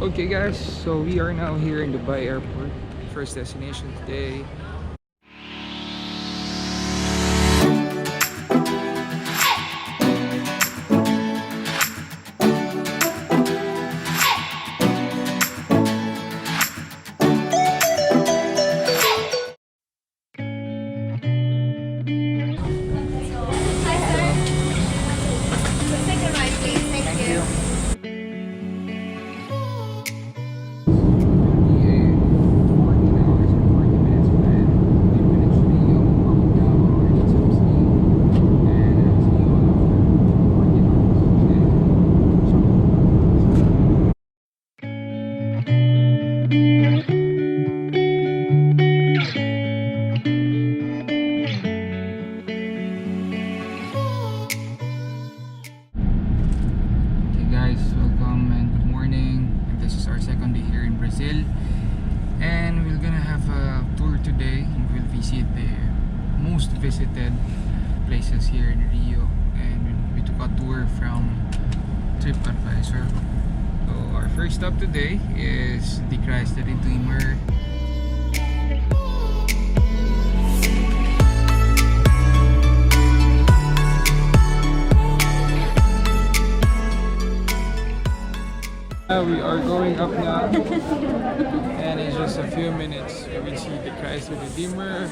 Okay guys, so we are now here in Dubai Airport. First destination today. Brazil, and we're gonna have a tour today. We'll visit the most visited places here in Rio, and we took a tour from TripAdvisor. So our first stop today is the Christ the Redeemer. We are going up now, and in just a few minutes we will see the Christ the Redeemer.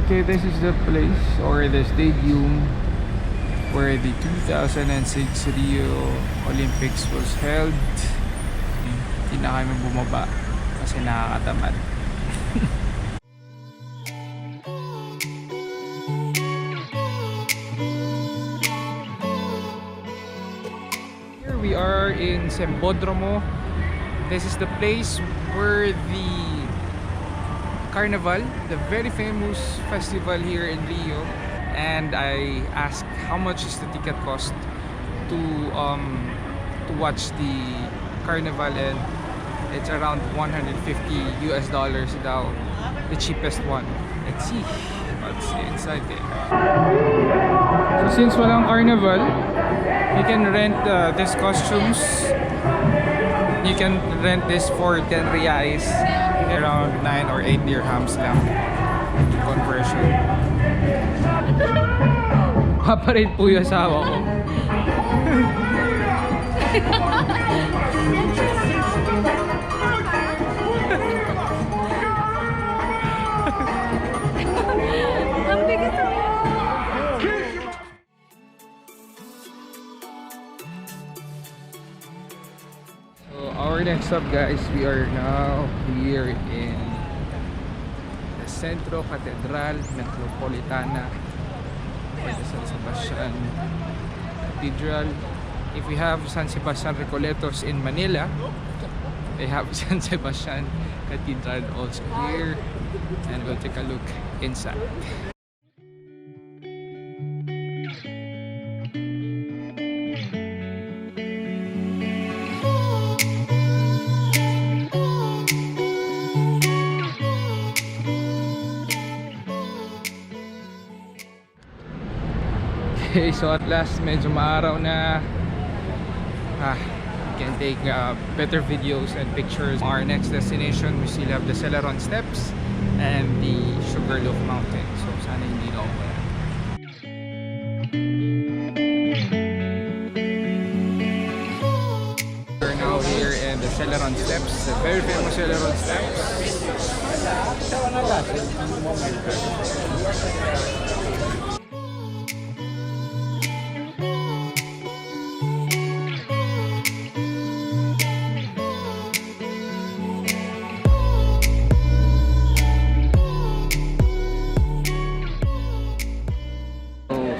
Okay, this is the place or the stadium where the 2006 Rio Olympics was held. Hindi na kami bumaba kasi nakakatamad. Here we are in Sembodromo. This is the place where the Carnival, the very famous festival here in Rio, and I asked how much is the ticket cost to watch the carnival, and it's around $150 now, the cheapest one. Let's see what's inside there. So since walang carnival, you can rent these costumes. You can rent this for 10 reais, around 9 or 8 dirhams lang conversion. Paparate po yung asawa ko. Our next stop, guys, we are now here in the Centro Catedral Metropolitana for the San Sebastian Cathedral. If we have San Sebastian Recoletos in Manila, they have San Sebastian Cathedral also here, and we'll take a look inside. Okay, so at last medyo maaraw na. We can take better videos and pictures. Our next destination, we still have the Celeron Steps and the Sugarloaf Mountain. So sana hindi na ako. We're now here in the Celeron Steps, the very famous Celeron Steps.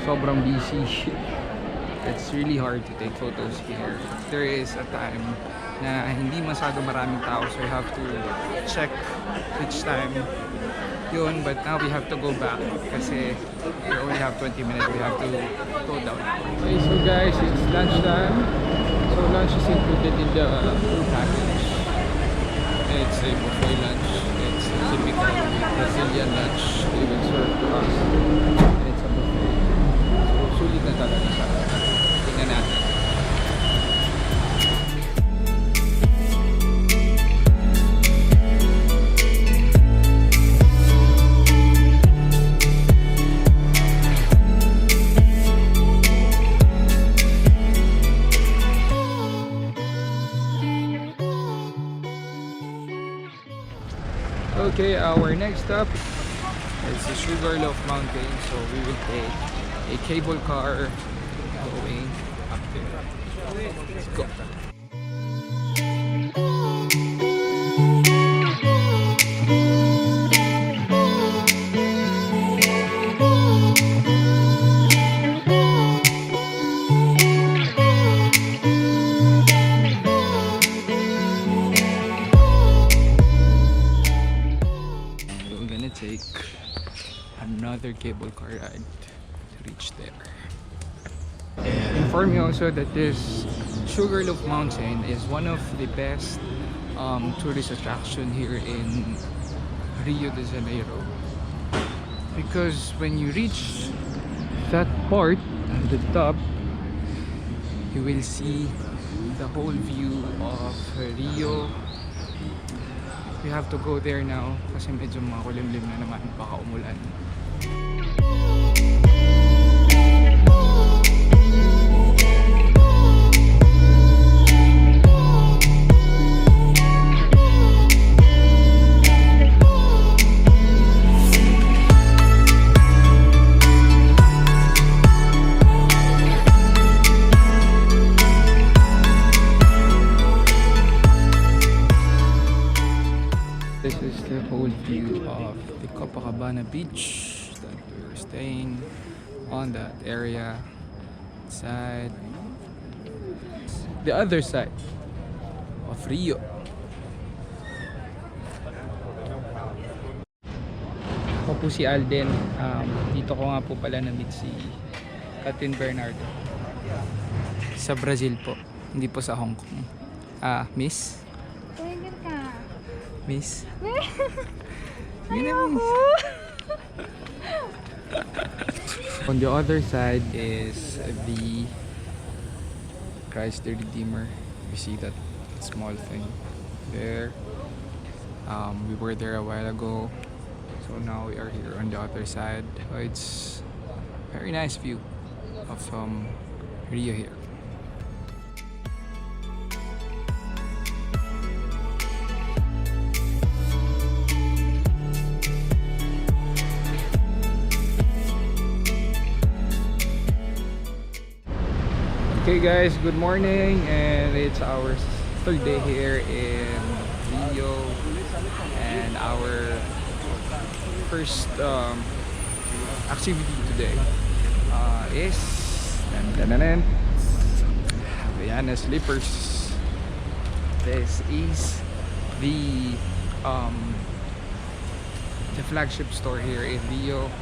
sobrang busy. It's really hard to take photos here. There is a time na hindi masyado maraming tao, so you have to check which time yun, but now we have to go back kasi we only have 20 minutes. We have to go down. Okay, so guys, it's lunchtime. So lunch is included in the full package. It's a buffet lunch. It's a typical Brazilian lunch. They will serve to us. And it's a buffet. So sulit na talaga siya. Tingnan natin. Okay, our next stop is the Sugarloaf Mountain, so we will take a cable car going up there. Let's go. Take another cable car ride to reach there. Inform me also that this Sugarloaf Mountain is one of the best tourist attraction here in Rio de Janeiro, because when you reach that part at the top, you will see the whole view of Rio. We have to go there now kasi medyo makulimlim na naman, baka umulan. This is the whole view of the beach that we were staying on, that area side, the other side of Rio. Ako po si Alden. Dito ko nga po pala na-meet si Katin Bernardo sa Brazil po, hindi po sa Hong Kong. Miss? Pwede ka. Miss? Ayoko. On the other side is the Christ the Redeemer. You see that small thing there. We were there a while ago, so now we are here on the other side. It's very nice view of Rio here. Okay guys, good morning, and it's our third day here in Rio, and our first activity today is Havaiana slippers. This is the flagship store here in Rio.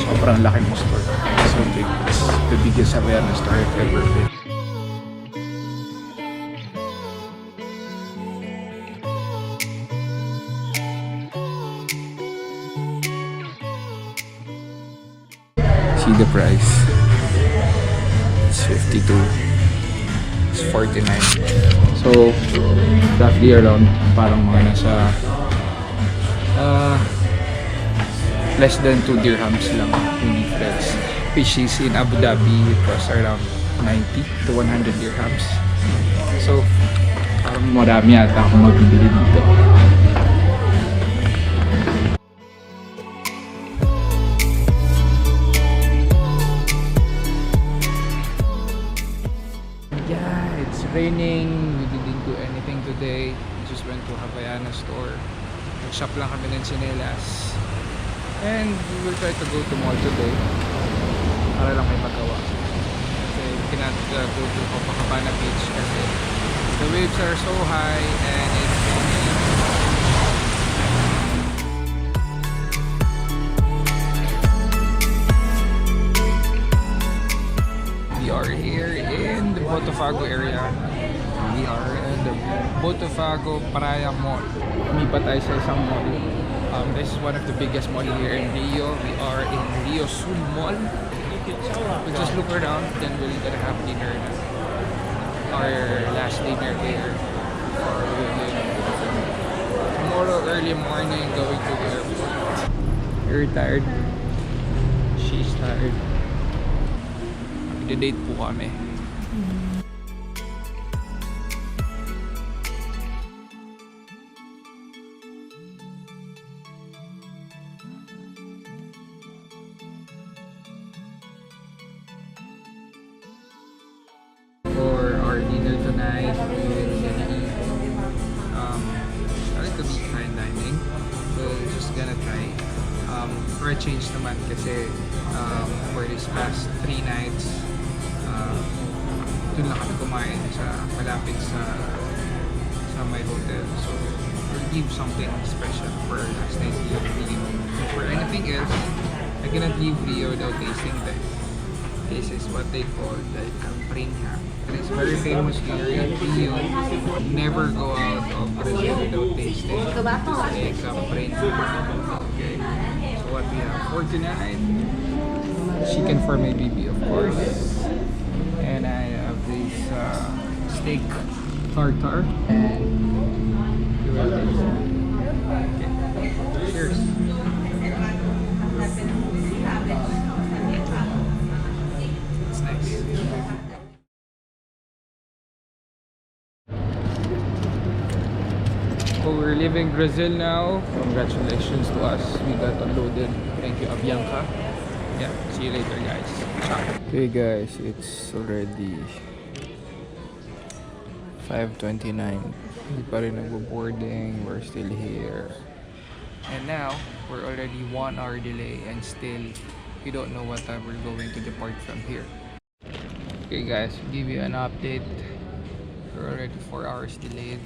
Sobrang laki mo store. So big. It's the biggest Havaiana store I've ever been. See the price. It's 52. It's 49. So roughly around parang mga nasa less than 2 dirhams lang yung difference, which is in Abu Dhabi it was around 90 to 100 dirhams. So parang marami yata akong magbibili dito. raining. We didn't do anything today. We just went to Havaiana store. Nag-shop lang kami ng chinelas. And we will try to go to mall today. Para lang may magawa. Kasi we cannot go to Copacabana Beach kasi the waves are so high and it's raining. We are here in the Botafogo area. We are in the Botafogo Praia Mall. Umipa tayo sa isang mall. This is one of the biggest mall here in Rio. We are in Rio Sul Mall. We'll just look around, then we're gonna have dinner. Our last dinner here. Tomorrow early morning going to the airport. You're tired. She's tired. Magde-date po kami. For our dinner tonight, we're gonna eat starting to be fine dining. So just gonna try. For a change naman kasi for this past 3 nights dun lang kami kumain sa malapit sa my hotel. So we'll give something special for last night here in Rio. For anything else, I cannot leave Rio without tasting this. This is what they call the Camprinha. It is very famous here in Rio. Never go out of Brazil without tasting the Camprinha. Okay. So what we have for tonight? Chicken for my baby, of course. And I have this steak tartare. Okay. Cheers. It's nice. So we're leaving Brazil now. Congratulations to us. We got unloaded. Thank you, Abianca. Yeah, see you later, guys. Ciao. Okay, guys, it's already 5:29. Hindi pa rin nagbo-boarding. We're still here. And now, we're already 1 hour delay and still we don't know what time we're going to depart from here. Okay, guys, give you an update. We're already 4 hours delayed.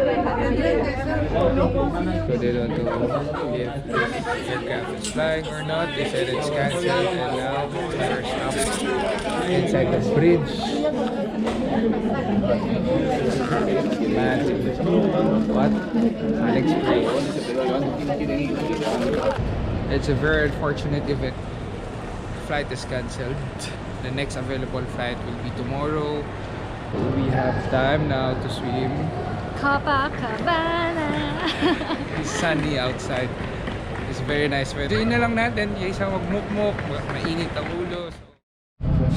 So they don't know if this aircraft is flying or not. They said it's cancelled and now we're stopped inside the bridge. What? AliExpress. It's a very unfortunate event. Flight is cancelled. The next available flight will be tomorrow. We have time now to swim. Copacabana. It's sunny outside. It's very nice weather. Yun na lang natin, isa magmukmuk, mainit ang ulo.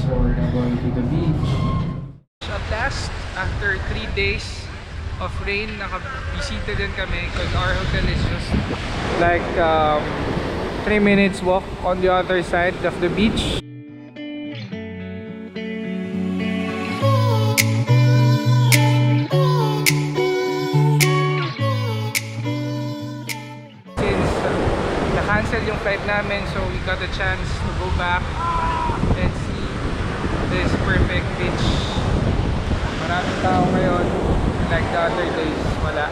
So we're now going to the beach. At last, after 3 days of rain, nakabisita din kami because our hotel is just like 3 minutes walk on the other side of the beach. Cancel yung flight namin, so we got a chance to go back and see this perfect beach. Maraming tao ngayon, like the other days, wala.